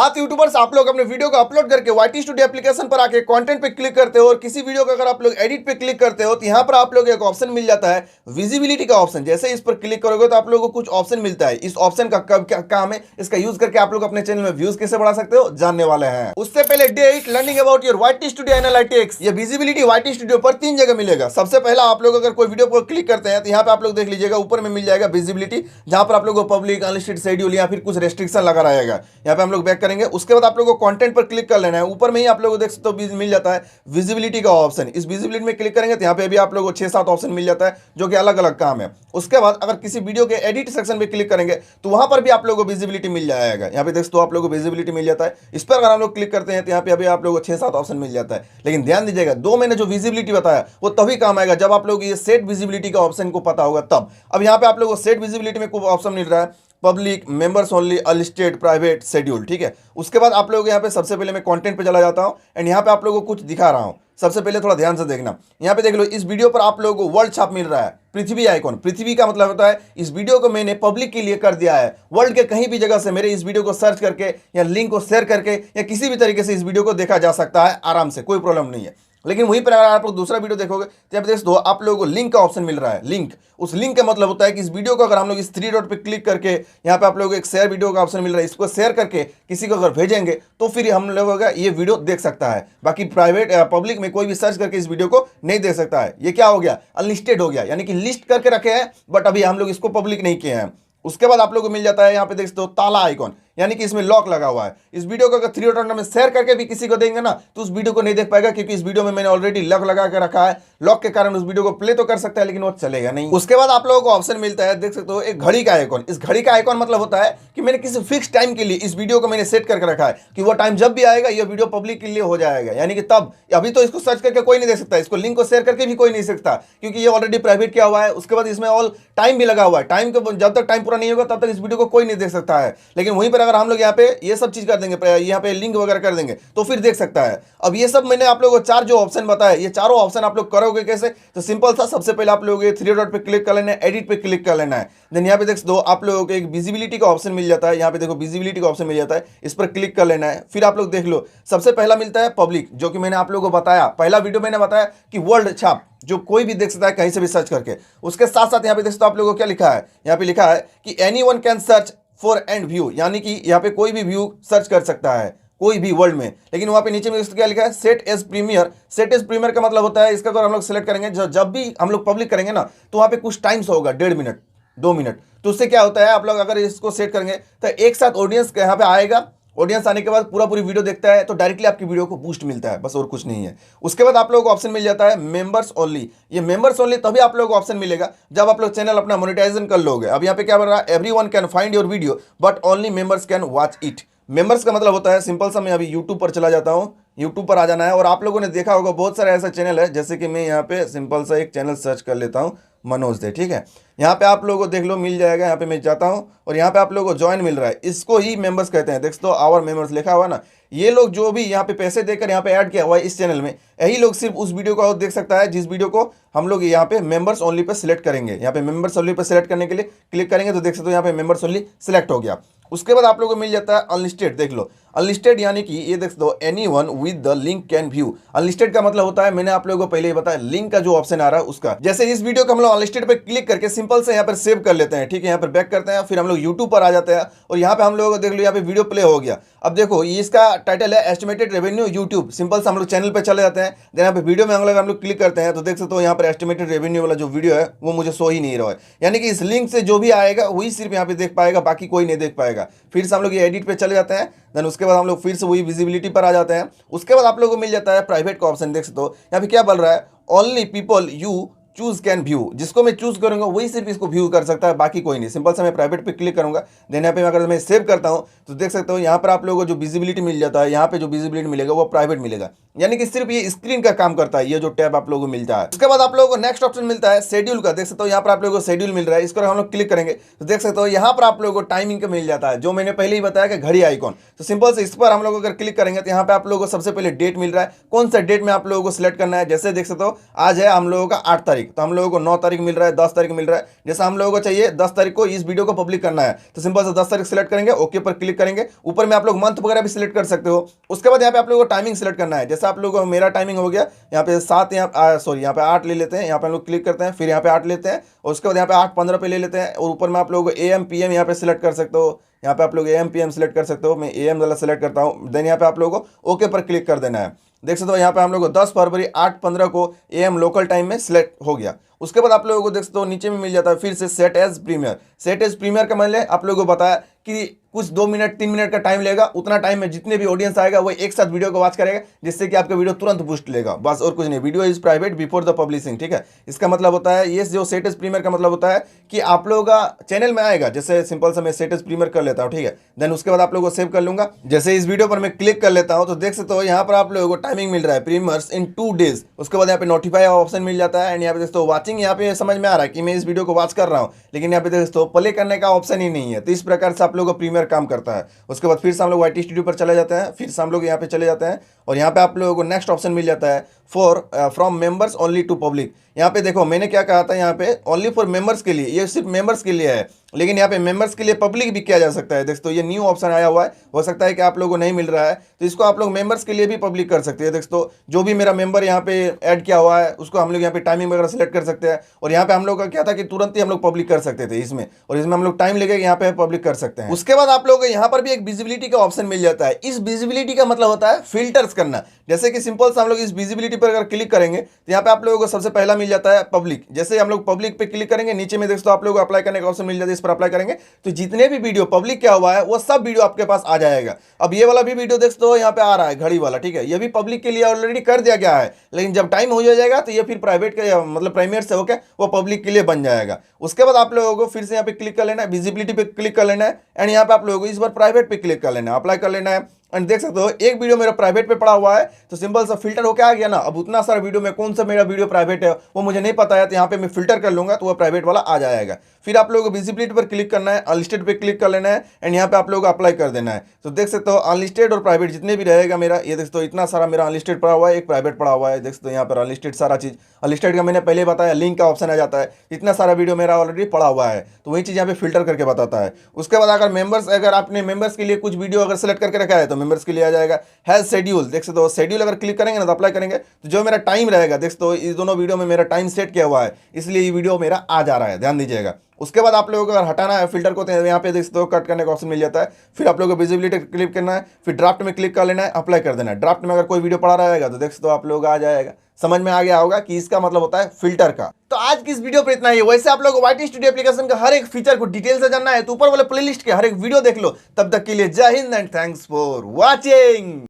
हाँ तो यूट्यूबर्स, आप लोग अपने वीडियो को अपलोड करके वाईटी स्टूडियो एप्लीकेशन पर आके कंटेंट पे क्लिक करते हो और किसी वीडियो का अगर आप लोग एडिट पे क्लिक करते हो तो यहाँ पर आप लोग एक ऑप्शन मिल जाता है विजिबिलिटी का ऑप्शन। जैसे इस पर क्लिक करोगे तो आप लोगों को कुछ ऑप्शन मिलता है। इस ऑप्शन का कब क्या काम है, इसका यूज करके आप लोग अपने चैनल में व्यूज कैसे बढ़ा सकते हो जानने वाले हैं। उससे पहले day 8 learning about your YT studio analytics. ये विजिबिलिटी वाईटी स्टूडियो पर 3 जगह मिलेगा। सबसे पहला, आप लोग अगर कोई वीडियो पर क्लिक करते हैं तो यहाँ पे आप लोग देख लीजिएगा ऊपर में मिल जाएगा विजिबिलिटी, जहां पर आप लोगों को पब्लिक, अनलिस्टेड, शेड्यूल या फिर कुछ रेस्ट्रिक्शन लगा रहेगा। यहाँ पे हम लोग बैक करेंगे। उसके बाद आप लोगों को कंटेंट पर क्लिक कर लेना है। ऊपर में ही आप लोगों को देख सकते हो मिल जाता है विजिबिलिटी का ऑप्शन। इस विजिबिलिटी में क्लिक करेंगे तो यहाँ पे भी आप लोगों को 6-7 ऑप्शन मिल जाता है जो कि अलग अलग काम है। उसके बाद अगर किसी वीडियो के एडिट सेक्शन पे क्लिक करेंगे तो वहां पर भी आप लोगों को विजिबिलिटी मिल जाएगा। यहाँ पे देख सकते हो आप लोगों को विजिबिलिटी मिल जाता है। इस पर अगर हम लोग क्लिक करते हैं तो यहाँ पे अभी आप लोगों को 6-7 ऑप्शन मिल जाता है। लेकिन ध्यान दीजिएगा, 2 मैंने जो विजिबिलिटी बताया वो तभी काम आएगा जब आप लोग ये सेट विजिबिलिटी का ऑप्शन को पता होगा तब। अब यहाँ पे आप लोगों को सेट विजिबिलिटी में कोई ऑप्शन मिल रहा है public, members only, unlisted, private, schedule, ठीक है। उसके बाद आप लोग यहाँ पे सबसे पहले मैं कंटेंट पे चला जाता हूँ एंड यहाँ पे आप लोगों को कुछ दिखा रहा हूँ। सबसे पहले थोड़ा ध्यान से देखना। यहाँ पे देख लो, इस वीडियो पर आप लोगों को वर्ल्ड छाप मिल रहा है, पृथ्वी आइकॉन। पृथ्वी का मतलब होता है इस वीडियो को मैंने पब्लिक के लिए कर दिया है। वर्ल्ड के कहीं भी जगह से मेरे इस वीडियो को सर्च करके या लिंक को शेयर करके या किसी भी तरीके से इस वीडियो को देखा जा सकता है आराम से, कोई प्रॉब्लम नहीं है। लेकिन वहीं पर अगर आप लोग दूसरा वीडियो देखोगे तो यहाँ पे दोस्तों आप लोगों को लिंक का ऑप्शन मिल रहा है। लिंक, उस लिंक का मतलब होता है कि इस वीडियो को अगर हम लोग इस 3 डॉट पे क्लिक करके यहाँ पे आप लोगों को एक शेयर वीडियो का ऑप्शन मिल रहा है, इसको शेयर करके किसी को अगर भेजेंगे तो फिर हम लोगों का ये वीडियो देख सकता है। बाकी प्राइवेट पब्लिक में कोई भी सर्च करके इस वीडियो को नहीं देख सकता है। ये क्या हो गया, अनलिस्टेड हो गया, यानी कि लिस्ट करके रखे हैं बट अभी हम लोग इसको पब्लिक नहीं किए हैं। उसके बाद आप लोगों को मिल जाता है यहाँ पे देख सकते हो ताला आइकॉन, यानी कि इसमें लॉक लगा हुआ है। इस वीडियो को अगर 3 डॉट में शेयर करके भी किसी को देंगे ना तो उस वीडियो को नहीं देख पाएगा, क्योंकि इस वीडियो में मैंने ऑलरेडी लॉक लगा के रखा है। लॉक के कारण उस वीडियो को प्ले तो कर सकता है लेकिन वो चलेगा नहीं। उसके बाद आप लोगों को ऑप्शन मिलता है, देख सकते हो, एक घड़ी का आइकॉन। इस घड़ी का आइकॉन मतलब होता है कि मैंने किसी फिक्स टाइम के लिए इस वीडियो को मैंने सेट करके रखा है कि वो टाइम जब भी आएगा ये वीडियो पब्लिक के लिए हो जाएगा, यानी कि तब। अभी तो इसको सर्च करके कोई नहीं देख सकता, इसको लिंक को शेयर करके भी कोई नहीं सकता क्योंकि ये ऑलरेडी प्राइवेट किया हुआ है। उसके बाद इसमें ऑल टाइम भी लगा हुआ है, टाइम को जब तक टाइम पूरा नहीं होगा तब तक इस वीडियो को कोई नहीं देख सकता है। लेकिन वहीं पर अगर हम लोग यहाँ पे ये सब चीज कर देंगे, यहाँ पे लिंक वगैरह कर देंगे तो फिर देख सकता है। अब ये सब मैंने आप लोगों को 4 जो ऑप्शन बताया, ये चारों ऑप्शन आप लोग करोगे कैसे, तो सिंपल था। सबसे पहले आप लोगों को 3 डॉट पे क्लिक कर लेना है, एडिट पे क्लिक कर लेना है। देन यहाँ पे देख दो आप लोगों को एक विजिबिलिटी का ऑप्शन मिल जाता है। यहाँ पे देखो विजिबिलिटी का ऑप्शन मिल जाता है, इस पर क्लिक कर लेना है। फिर आप लोग देख लो, सबसे पहला मिलता है पब्लिक, जो कि मैंने आप लोगों को बताया, पहला वीडियो मैंने बताया कि वर्ल्ड छाप, जो कोई भी देख सकता है कहीं से भी सर्च करके। उसके साथ साथ यहाँ पे देख सकते हो आप लोगों को क्या लिखा है, यहाँ पे लिखा है कि anyone can search for and view, यानी कि यहाँ पे कोई भी व्यू सर्च कर सकता है कोई भी वर्ल्ड में। लेकिन वहां पे नीचे में क्या लिखा है, set as premiere. Set as premiere का मतलब होता है, इसका अगर हम लोग सेलेक्ट करेंगे जब भी हम लोग पब्लिक करेंगे ना तो वहां पे कुछ टाइम्स होगा, 1.5 मिनट 2 मिनट। तो उससे क्या होता है, आप लोग अगर इसको सेट करेंगे तो एक साथ ऑडियंस यहाँ पे आएगा। ऑडियंस आने के बाद पूरी वीडियो देखता है तो डायरेक्टली आपकी वीडियो को बूस्ट मिलता है, बस और कुछ नहीं है। उसके बाद आप लोगों को ऑप्शन मिल जाता है मेंबर्स ओनली। ये मेंबर्स ओनली तभी आप लोगों को ऑप्शन मिलेगा जब आप लोग चैनल अपना मोनेटाइजेशन कर लोगे। अब यहाँ पे क्या बोल रहा है, everyone can find your video but only members can watch it. Members का मतलब होता है सिंपल सा, मैं अभी यूट्यूब पर चला जाता हूँ, यूट्यूब पर आ जाना है। और आप लोगों ने देखा होगा बहुत सारे ऐसा चैनल है, जैसे कि मैं यहाँ पे सिंपल सा एक चैनल सर्च कर लेता हूँ, मनोज दे, ठीक है। यहाँ पे आप लोगों को देख लो मिल जाएगा। यहाँ पे मैं जाता हूँ और यहाँ पे आप लोगों को ज्वाइन मिल रहा है, इसको ही मेंबर्स कहते हैं। देख दो आवर मेंबर्स लिखा हुआ ना, ये लोग जो भी यहाँ पे पैसे देकर यहाँ पे ऐड किया हुआ है इस चैनल में, यही लोग सिर्फ उस वीडियो को देख सकता है जिस वीडियो को हम लोग यहाँ पे मेंबर्स ओनली पे सिलेक्ट करेंगे। यहाँ पे मेंबर्स ओनली पे सिलेक्ट करने के लिए क्लिक करेंगे तो देख सकते हो यहाँ पे मेंबर्स ओनली सिलेक्ट हो गया। उसके बाद आप लोगों को मिल जाता है अनलिस्टेड। देख लो अनलिस्टेड, यानी कि ये देख दो anyone with the link can view. Unlisted का मतलब होता है, मैंने आप लोगों को पहले ही बताया, लिंक का जो ऑप्शन आ रहा है उसका। जैसे इस वीडियो को हम लोग अनलिस्टेड पे क्लिक करके सिंपल से यहाँ पर सेव कर लेते हैं, ठीक है। यहाँ पर बैक करते हैं, फिर हम लोग यूट्यूब पर आ जाते हैं और यहाँ पे हम लोग देख लो यहाँ पे वीडियो प्ले हो गया। अब देखो इसका टाइटल है एस्टिमेटेड रेवेन्यू यूट्यूब। सिंपल से हम लोग चैनल पे चले जाते हैं, देन यहाँ पे वीडियो में हम लोग क्लिक करते हैं तो देख सकते हो यहाँ पर एस्टिमेटेड रेवेन्यू वाला जो वीडियो है वो मुझे शो ही नहीं रहा है, यानी कि इस लिंक से जो भी आएगा वही सिर्फ यहाँ पे देख पाएगा, बाकी कोई नहीं देख पाएगा। फिर से हम लोग ये एडिट पे चले जाते हैं, देन उसके बाद हम लोग फिर से वही विजिबिलिटी पर आ जाते हैं। उसके बाद आप लोगों को मिल जाता है प्राइवेट का ऑप्शन। देख सकते हो यहाँ पे क्या बोल रहा है, only people you choose can view. जिसको मैं चूज करूंगा वही सिर्फ इसको व्यू कर सकता है, बाकी कोई नहीं। सिंपल से मैं प्राइवेट पे क्लिक करूंगा, देन यहाँ पे अगर मैं सेव करता हूं तो देख सकते हो यहाँ पर आप लोगों को जो विजिबिलिटी मिल जाता है, यहाँ पे जो विजिबिलिटी मिलेगा वो प्राइवेट मिलेगा, यानी कि सिर्फ ये स्क्रीन का काम करता है, ये जो टैब आप लोगों को मिलता है। उसके बाद आप लोगों को नेक्स्ट ऑप्शन मिलता है शेड्यूल का। देख सकते हो यहाँ पर आप लोगों को शेड्यूल मिल रहा है, इसको हम लोग क्लिक करेंगे तो देख सकते हो यहाँ पर आप लोगों को टाइमिंग का मिल जाता है, जो मैंने पहले ही बताया कि घड़ी आइकॉन। तो सिंपल से इस पर हम लोग अगर क्लिक करेंगे तो यहाँ पे आप लोगों को सबसे पहले डेट मिल रहा है, कौन सा डेट में आप लोगों को सिलेक्ट करना है। जैसे देख सकते हो आज है हम लोगों का 8 तारीख, तारीख, तो हम लोगों को 9 तारीख मिल रहा है, 10 तारीख मिल रहा है। जैसा हम लोगों को चाहिए 10 तारीख को इस वीडियो को पब्लिक करना है, तो सिंपल से 10 तारीख सेलेक्ट करेंगे, ओके पर क्लिक करेंगे। ऊपर में आप लोग मंथ वगैरह भी सिलेक्ट कर सकते हो। उसके बाद यहाँ पे आप लोगों को टाइमिंग सेलेक्ट करना है। जैसे आप लोगों को मेरा टाइमिंग हो गया, यहाँ पे 7, यहाँ पे 8 ले लेते हैं। यहाँ पे हम लोग क्लिक करते हैं, फिर यहाँ पे 8 लेते हैं और उसके बाद यहाँ पे 8:15 पे ले लेते हैं। और ऊपर में आप लोगों को AM PM यहाँ पे सिलेक्ट कर सकते हो। यहाँ पे आप लोग AM PM सिलेक्ट कर सकते हो। मैं AM वाला सेलेक्ट करता हूँ। देन यहाँ पे आप लोगों को ओके पर क्लिक कर देना है। देख सकते हो यहाँ पे हम लोग को 10 फरवरी 8:15 को AM लोकल टाइम में सिलेक्ट हो गया। उसके बाद आप लोगों को देख सकते हो नीचे में मिल जाता है फिर से set as premiere. Set as premiere का मतलब आप लोगों को बताया कि कुछ 2 मिनट 3 मिनट का टाइम लेगा, उतना टाइम में जितने भी ऑडियंस आएगा वो एक साथ वीडियो को वॉच करेगा, जिससे कि आपका वीडियो तुरंत बूस्ट लेगा, बस और कुछ नहीं। Video is private before the publishing, ठीक है। इसका मतलब होता है ये जो सेट एज प्रीमियर का मतलब होता है कि आप लोगों का चैनल में आएगा। जैसे सिंपल सा मैं सेट एज प्रीमियर कर लेता हूँ, ठीक है। देन उसके बाद आप लोगों को सेव कर लूंगा। जैसे इस वीडियो पर मैं क्लिक कर लेता हूँ तो देख सकते हो यहाँ पर आप लोगों को टाइमिंग मिल रहा है प्रीमियर्स इन 2 डेज। उसके बाद यहाँ पे नोटिफाई ऑप्शन मिल जाता है एंड यहाँ पे देख सकते हो वॉचिंग, यहाँ पे समझ में आ रहा है कि मैं इस वीडियो को वॉच कर रहा हूँ, लेकिन यहाँ पे देख सकते हो प्ले करने का ऑप्शन ही नहीं है। तो इस प्रकार से आप लोगों को प्रीमियर काम करता है। उसके बाद फिर से हम लोग YT स्टूडियो पर चले जाते हैं, फिर से हम लोग यहाँ पे चले जाते हैं और यहाँ पे आप लोगों को नेक्स्ट ऑप्शन मिल जाता है from members only to public. यहाँ पे देखो मैंने क्या कहा था, यहाँ पे ओनली फॉर मेंबर्स के लिए, ये सिर्फ मेंबर्स के लिए है, लेकिन यहाँ पे मेंबर्स के लिए पब्लिक भी किया जा सकता है। दोस्तों ये न्यू ऑप्शन आया हुआ है, हो सकता है कि आप लोगों को नहीं मिल रहा है, तो इसको आप लोग मेंबर्स के लिए भी पब्लिक कर सकते हैं। दोस्तों जो भी मेरा मेंबर यहाँ पे ऐड किया हुआ है उसको हम लोग यहाँ पे टाइमिंग वगैरह सेलेक्ट कर सकते हैं। और यहाँ पे हम लोग का क्या था कि तुरंत ही हम लोग पब्लिक कर सकते थे इसमें, और इसमें हम लोग टाइम लेके यहाँ पे पब्लिक कर सकते हैं। उसके बाद आप लोगों को यहाँ पर भी एक विजिबिलिटी का ऑप्शन मिल जाता है। इस विजिबिलिटी का मतलब होता है फिल्टर्स करना। जैसे कि सिंपल से हम लोग इस विजिबिलिटी पर अगर क्लिक करेंगे तो यहाँ पे आप लोगों को सबसे पहला मिल जाता है पब्लिक। जैसे हम लोग पब्लिक पे क्लिक करेंगे, नीचे में देखो आप लोगों को अप्लाई करने का ऑप्शन मिल जाता है। इस पर अप्लाई करेंगे तो जितने भी वीडियो पब्लिक क्या हुआ है वो सब वीडियो आपके पास आ जाएगा। अब ये वाला भी वीडियो देखते हो यहाँ पे आ रहा है घड़ी वाला, ठीक है, ये भी पब्लिक के लिए ऑलरेडी कर दिया गया है, लेकिन जब टाइम हो जाएगा तो ये फिर प्राइवेट के मतलब प्राइमेट से होकर वो पब्लिक के लिए बन जाएगा। उसके बाद आप लोगों को फिर से यहाँ पे क्लिक कर लेना है, विजिबिलिटी पे क्लिक कर लेना है एंड यहाँ पे आप लोगों को इस बार प्राइवेट पे क्लिक कर लेना है, अप्लाई कर लेना है। एंड देख सकते हो एक वीडियो मेरा प्राइवेट पे पड़ा हुआ है, तो सिंपल सा फिल्टर होके आ गया ना। अब उतना सारा वीडियो में कौन सा मेरा वीडियो प्राइवेट है वो मुझे नहीं पता है, तो यहाँ पे मैं फिल्टर कर लूंगा तो वो प्राइवेट वाला आ जाएगा। फिर आप लोगों को विजिबिलिटी पर क्लिक करना है, अनलिस्टेड पे क्लिक कर लेना है एंड यहाँ पे आप लोगों को अप्लाई कर देना है। तो देख सकते हो अनलिस्टेड और प्राइवेट जितने भी रहेगा मेरा, ये देख सकते हो इतना सारा मेरा अनलिस्टेड पड़ा हुआ है, एक प्राइवेट पड़ा हुआ है। देख सकते हो यहाँ पर अनलिस्टेड सारा चीज, अनलिस्टेड का मैंने पहले बताया, लिंक का ऑप्शन आ जाता है। इतना सारा वीडियो मेरा ऑलरेडी पड़ा हुआ है, तो वही चीज यहाँ पे फिल्टर करके बताता है। उसके बाद अगर मेंबर्स, अगर आपने मेंबर्स के लिए कुछ वीडियो अगर सेलेक्ट करके रखा है तो मेंबर्स के लिए आ जाएगा। हैज शेड्यूल, देख सकते हो शेड्यूल अगर क्लिक करेंगे ना तो अप्लाई करेंगे तो जो मेरा टाइम रहेगा, देख सकते हो इस दोनों वीडियो में मेरा टाइम सेट किया हुआ है, इसलिए ये वीडियो मेरा आ जा रहा है, ध्यान दीजिएगा। उसके बाद आप लोगों को अगर हटाना है फिल्टर को तो यहाँ पे देख सकते हो कट करने का ऑप्शन मिल जाता है। फिर आप लोगों को विजिबिलिटी क्लिक करना है, फिर ड्राफ्ट में क्लिक कर लेना है, अप्लाई कर देना है। ड्राफ्ट में अगर कोई वीडियो पड़ा रहेगा तो देख सकते हो आप लोग आ जाएगा। समझ में आ गया होगा कि इसका मतलब होता है फिल्टर का। तो आज की इस वीडियो पर इतना ही। वैसे आप लोगों को YT स्टूडियो एप्लीकेशन का हर एक फीचर को डिटेल से जानना है तो ऊपर वाले प्लेलिस्ट के हर एक वीडियो देख लो। तब तक के लिए जय Hind and thanks for watching.